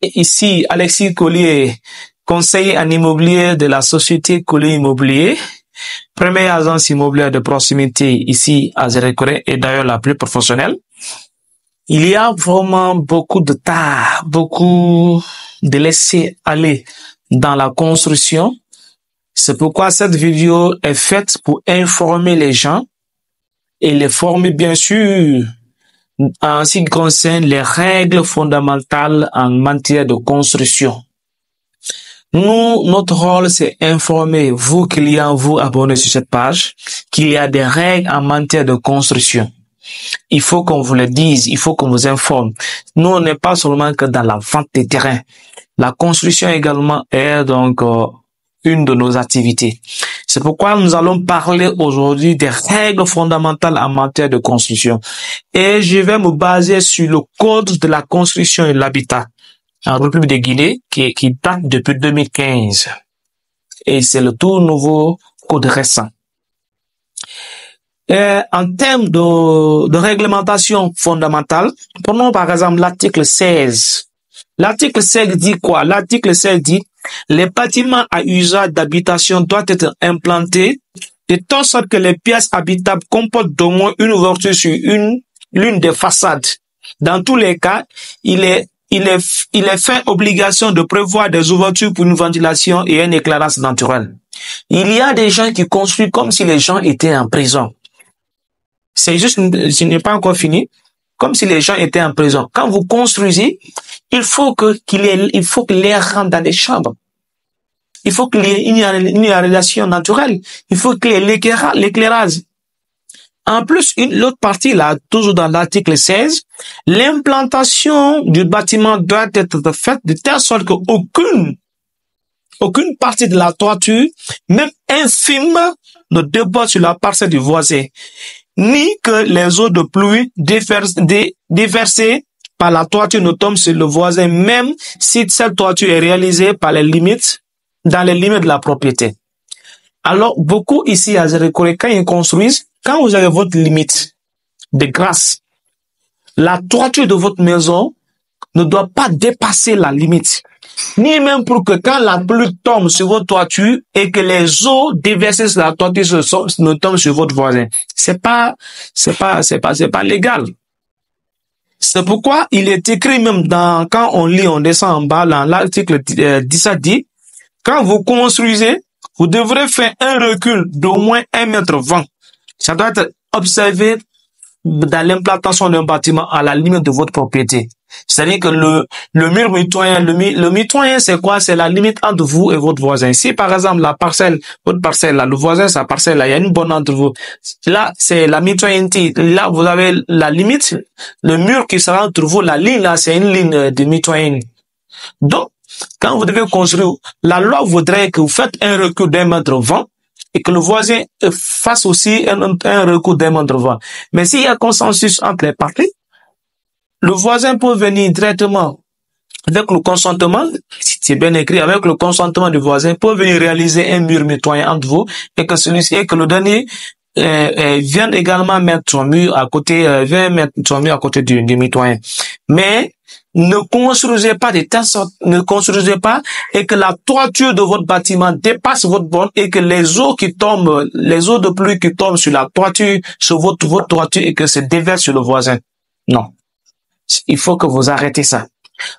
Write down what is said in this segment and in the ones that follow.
Ici, Alexis Collier, conseiller en immobilier de la société Collier Immobilier, première agence immobilière de proximité ici à Zérékoré et d'ailleurs la plus professionnelle. Il y a vraiment beaucoup de tard, beaucoup de laisser aller dans la construction. C'est pourquoi cette vidéo est faite pour informer les gens et les former bien sûr en ce qui concerne les règles fondamentales en matière de construction. Nous, notre rôle, c'est informer vous clients, vous abonnés sur cette page, qu'il y a des règles en matière de construction. Il faut qu'on vous le dise, il faut qu'on vous informe. Nous, on n'est pas seulement que dans la vente des terrains. La construction également est donc une de nos activités. C'est pourquoi nous allons parler aujourd'hui des règles fondamentales en matière de construction. Et je vais me baser sur le code de la construction et l'habitat en République de Guinée qui date depuis 2015. Et c'est le tout nouveau code récent. En termes de réglementation fondamentale, prenons par exemple l'article 16. L'article 16 dit quoi? L'article 16 dit les bâtiments à usage d'habitation doivent être implantés de telle sorte que les pièces habitables comportent d'au moins une ouverture sur l'une des façades. Dans tous les cas, il est fait obligation de prévoir des ouvertures pour une ventilation et un éclairage naturel. Il y a des gens qui construisent comme si les gens étaient en prison. C'est juste, ce n'est pas encore fini. Comme si les gens étaient en prison. Quand vous construisez, il faut que l'air rentre dans les chambres. Il faut qu'il y ait une relation naturelle. Il faut qu'il y ait l'éclairage. En plus, l'autre partie, là, toujours dans l'article 16, l'implantation du bâtiment doit être faite de telle sorte qu'aucune partie de la toiture, même infime, ne déborde sur la parcelle du voisin, ni que les eaux de pluie déversées par la toiture ne tombent sur le voisin, même si cette toiture est réalisée dans les limites de la propriété. Alors, beaucoup ici à Zérékoré, quand ils construisent, quand vous avez votre limite de grâce, la toiture de votre maison ne doit pas dépasser la limite. Ni même pour que quand la pluie tombe sur votre toiture et que les eaux déversées sur la toiture ne tombent sur votre voisin. C'est pas légal. C'est pourquoi il est écrit même quand on descend en bas, dans l'article 17 dit, quand vous construisez, vous devrez faire un recul d'au moins 1,20 m. Ça doit être observé dans l'implantation d'un bâtiment à la limite de votre propriété. C'est-à-dire que le mur mitoyen, le mitoyen, c'est quoi? C'est la limite entre vous et votre voisin. Si, par exemple, votre parcelle, là, le voisin, sa parcelle, là, il y a une borne entre vous. Là, c'est la mitoyenneté. Là, vous avez la limite, le mur qui sera entre vous, la ligne, là, c'est une ligne de mitoyenne. Donc, quand vous devez construire, la loi voudrait que vous faites un recul d'1,20 m et que le voisin fasse aussi un recul d'1,20 m. Mais s'il y a consensus entre les parties, le voisin peut venir directement avec le consentement, si c'est bien écrit, avec le consentement du voisin, peut venir réaliser un mur mitoyen entre vous et que celui-ci, et que le dernier vienne également mettre son mur à côté, du mitoyen. Mais ne construisez pas de telle sorte, ne construisez pas et que la toiture de votre bâtiment dépasse votre borne et que les eaux de pluie qui tombent sur la toiture, sur votre toiture et que se déversent sur le voisin. Non. Il faut que vous arrêtez ça.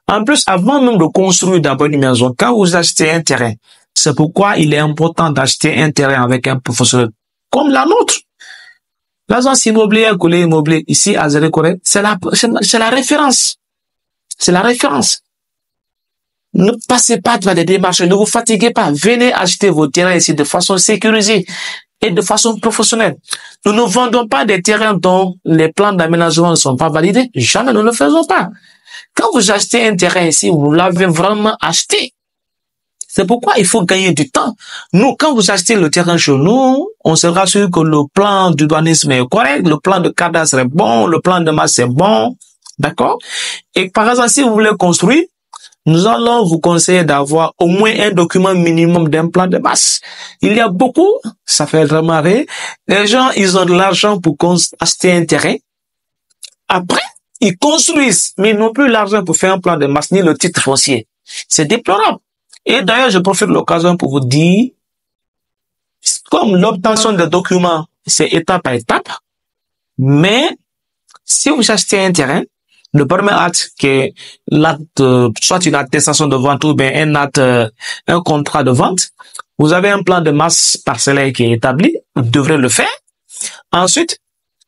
En plus, avant même de construire d'abord une maison, quand vous achetez un terrain, c'est pourquoi il est important d'acheter un terrain avec un professionnel comme la nôtre. L'agence immobilière Collier Immobilier ici à Zérékoré, c'est la référence. C'est la référence. Ne passez pas devant des démarches, ne vous fatiguez pas. Venez acheter vos terrains ici de façon sécurisée et de façon professionnelle. Nous ne vendons pas des terrains dont les plans d'aménagement ne sont pas validés. Jamais, nous ne le faisons pas. Quand vous achetez un terrain ici, vous l'avez vraiment acheté. C'est pourquoi il faut gagner du temps. Nous, quand vous achetez le terrain chez nous, on se rassure que le plan d'urbanisme est correct, le plan de cadastre est bon, le plan de masse est bon. D'accord? Et par exemple, si vous voulez construire, nous allons vous conseiller d'avoir au moins un document minimum d'un plan de masse. Il y a beaucoup, ça fait remarquer, les gens, ils ont de l'argent pour acheter un terrain. Après, Ils construisent, mais ils n'ont plus l'argent pour faire un plan de masse ni le titre foncier. C'est déplorable. Et d'ailleurs, je profite de l'occasion pour vous dire, comme l'obtention des documents, c'est étape par étape, mais si vous achetez un terrain, le premier acte que l'acte, soit une attestation de vente ou bien un acte, un contrat de vente, vous avez un plan de masse parcellaire qui est établi, vous devrez le faire. Ensuite,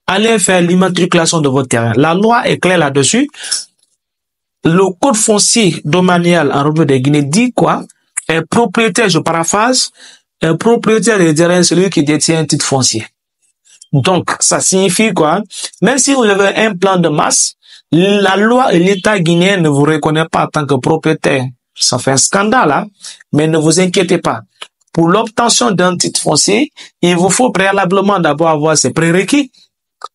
allez faire l'immatriculation de votre terrain. La loi est claire là-dessus. Le code foncier domanial en République de Guinée dit quoi? Un propriétaire, je paraphrase, un propriétaire de terrain, celui qui détient un titre foncier. Donc, ça signifie quoi? Même si vous avez un plan de masse, la loi et l'État guinéen ne vous reconnaissent pas en tant que propriétaire. Ça fait un scandale, hein? Mais ne vous inquiétez pas. Pour l'obtention d'un titre foncier, il vous faut préalablement d'abord avoir ces prérequis,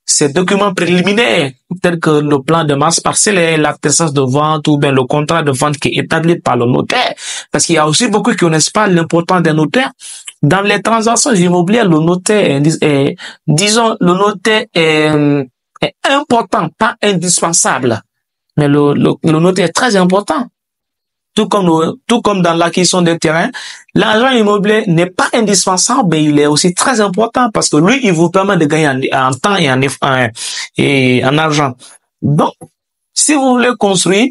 ces documents préliminaires, tels que le plan de masse parcellaire, l'attestation de vente ou bien le contrat de vente qui est établi par le notaire. Parce qu'il y a aussi beaucoup qui connaissent pas l'importance des notaires. Dans les transactions immobilières, le notaire est disons, le notaire est important, pas indispensable. Mais le notaire est très important. Tout comme dans l'acquisition d'un terrain, l'argent immobilier n'est pas indispensable, mais il est aussi très important parce que lui, il vous permet de gagner en temps et en argent. Donc, si vous voulez construire,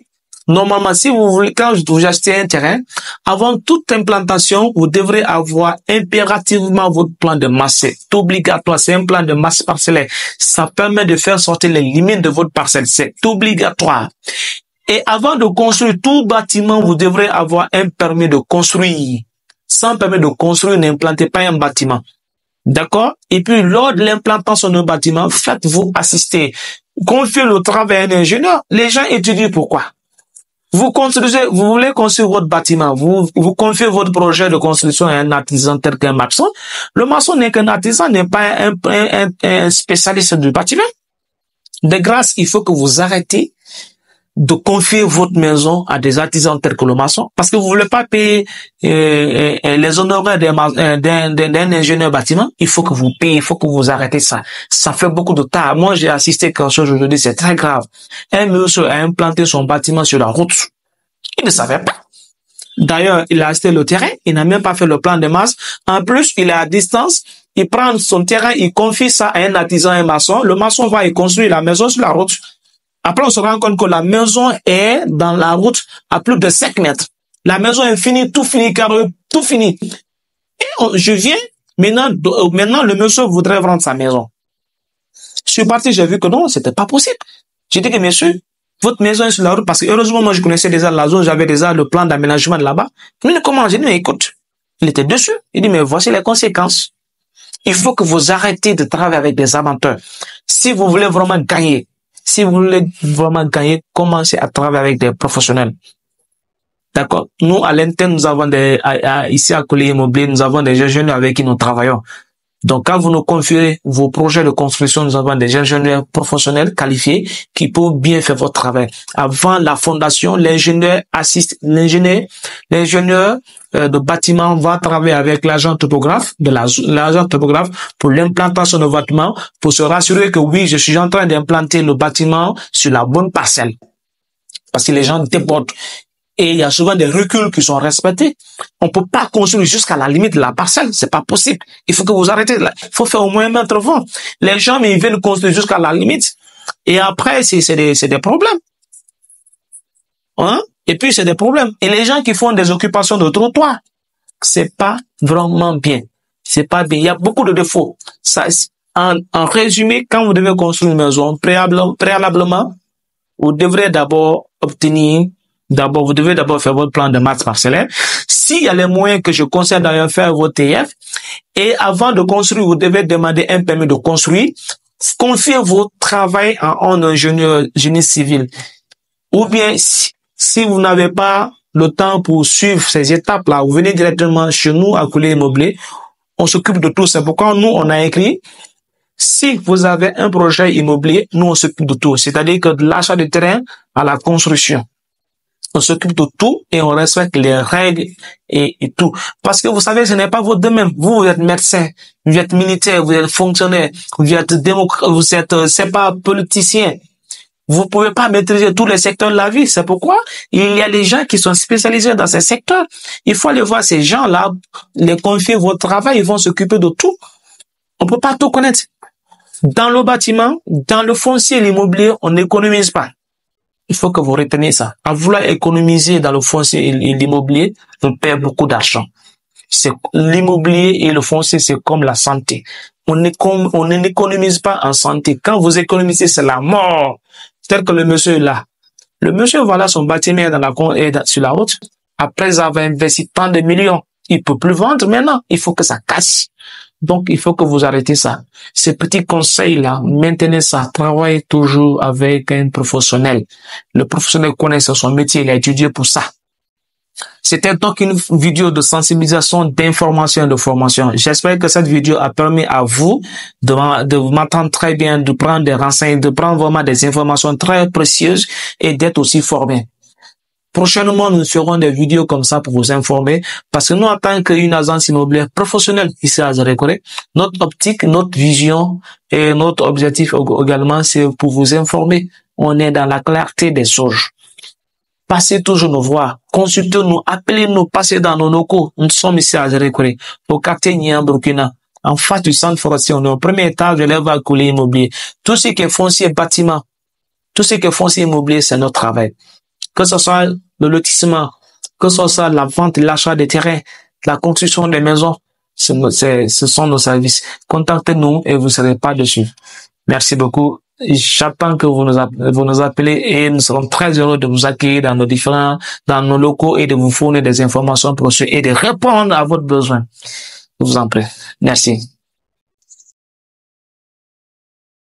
normalement, si vous voulez, quand vous achetez un terrain, avant toute implantation, vous devrez avoir impérativement votre plan de masse. C'est obligatoire. C'est un plan de masse parcellaire. Ça permet de faire sortir les limites de votre parcelle. C'est obligatoire. Et avant de construire tout bâtiment, vous devrez avoir un permis de construire. Sans permis de construire, n'implantez pas un bâtiment. D'accord? Et puis, lors de l'implantation d'un bâtiment, faites-vous assister. Confiez le travail à un ingénieur. Les gens étudient pourquoi. Vous voulez construire votre bâtiment, vous confiez votre projet de construction à un artisan tel qu'un maçon. Le maçon n'est qu'un artisan, n'est pas un spécialiste du bâtiment. De grâce, il faut que vous arrêtez de confier votre maison à des artisans tels que le maçon, parce que vous voulez pas payer les honoraires d'un ingénieur bâtiment. Il faut que vous payez, il faut que vous arrêtez ça. Ça fait beaucoup de temps. Moi, j'ai assisté quelque chose aujourd'hui, c'est très grave. Un monsieur a implanté son bâtiment sur la route. Il ne savait pas. D'ailleurs, il a acheté le terrain, il n'a même pas fait le plan de masse. En plus, il est à distance, il prend son terrain, il confie ça à un artisan, un maçon. Le maçon va y construire la maison sur la route. Après, on se rend compte que la maison est dans la route à plus de 5 mètres. La maison est finie, tout fini, carré, tout fini. Et je viens, maintenant, le monsieur voudrait vendre sa maison. Je suis parti, j'ai vu que non, c'était pas possible. J'ai dit que monsieur, votre maison est sur la route parce que heureusement, moi, je connaissais déjà la zone, j'avais déjà le plan d'aménagement de là-bas. Mais comment? J'ai dit, mais écoute, il était dessus. Il dit, mais voici les conséquences. Il faut que vous arrêtez de travailler avec des amateurs. Si vous voulez vraiment gagner, commencez à travailler avec des professionnels. D'accord? Nous, à l'interne, nous avons ici à Collier Immobilier, nous avons des ingénieurs avec qui nous travaillons. Donc, quand vous nous confiez vos projets de construction, nous avons des ingénieurs professionnels qualifiés qui peuvent bien faire votre travail. Avant la fondation, l'ingénieur assiste, l'ingénieur de bâtiment va travailler avec l'agent topographe, l'agent topographe pour l'implantation de bâtiment, pour se rassurer que oui, je suis en train d'implanter le bâtiment sur la bonne parcelle. Parce que les gens débordent. Et il y a souvent des reculs qui sont respectés. On peut pas construire jusqu'à la limite de la parcelle. C'est pas possible. Il faut que vous arrêtez. Il faut faire au moins 1 mètre vent. Les gens, mais ils viennent construire jusqu'à la limite. Et après, c'est des problèmes. Hein? Et puis, c'est des problèmes. Et les gens qui font des occupations de trottoir, c'est pas vraiment bien. C'est pas bien. Il y a beaucoup de défauts. Ça, en résumé, quand vous devez construire une maison, préalablement, vous devrez vous devez d'abord faire votre plan de masse parcellaire. S'il y a les moyens que je conseille d'ailleurs faire votre TF, et avant de construire, vous devez demander un permis de construire. Confiez votre travail à un ingénieur génie civil. Ou bien, si vous n'avez pas le temps pour suivre ces étapes-là, vous venez directement chez nous à Collier Immobilier. On s'occupe de tout. C'est pourquoi nous, on a écrit, si vous avez un projet immobilier, nous, on s'occupe de tout. C'est-à-dire que de l'achat de terrain à la construction. On s'occupe de tout et on respecte les règles et tout. Parce que vous savez, ce n'est pas votre domaine. Vous êtes médecin, vous êtes militaire, vous êtes fonctionnaire, vous êtes démocrate, c'est pas politicien. Vous pouvez pas maîtriser tous les secteurs de la vie. C'est pourquoi il y a des gens qui sont spécialisés dans ces secteurs. Il faut aller voir ces gens-là, les confier votre travail, ils vont s'occuper de tout. On peut pas tout connaître. Dans le bâtiment, dans le foncier et l'immobilier, on n'économise pas. Il faut que vous reteniez ça. À vouloir économiser dans le foncier et l'immobilier, on perd beaucoup d'argent. C'est l'immobilier et le foncier, c'est comme la santé. On n'économise pas en santé. Quand vous économisez, c'est la mort. Tel que le monsieur là. Le monsieur, voilà, son bâtiment est sur la route. Après avoir investi tant de millions, il peut plus vendre maintenant. Il faut que ça casse. Donc, il faut que vous arrêtez ça. Ces petits conseils-là, maintenez ça. Travaillez toujours avec un professionnel. Le professionnel connaît son métier, il a étudié pour ça. C'était donc une vidéo de sensibilisation, d'information et de formation. J'espère que cette vidéo a permis à vous de m'entendre très bien, de prendre des renseignements, de prendre vraiment des informations très précieuses et d'être aussi formé. Prochainement, nous ferons des vidéos comme ça pour vous informer, parce que nous, en tant qu'une agence immobilière professionnelle ici à Zérékoré, notre optique, notre vision et notre objectif également, c'est pour vous informer. On est dans la clarté des choses. Passez toujours nous voir, consultez-nous, appelez-nous, passez dans nos locaux. Nous sommes ici à Zérékoré, au quartier Nian, Burkina, en face du centre forestier. On est au premier étage de l'œuvre à couler immobilier. Tout ce qui est foncier, bâtiment, tout ce qui est foncier immobilier, c'est notre travail. Que ce soit le lotissement, que ce soit la vente et l'achat des terrains, la construction des maisons, ce sont nos services. Contactez-nous et vous ne serez pas dessus. Merci beaucoup. J'attends que vous nous appelez et nous serons très heureux de vous accueillir dans nos locaux et de vous fournir des informations pour et de répondre à votre besoin. Je vous en prie. Merci.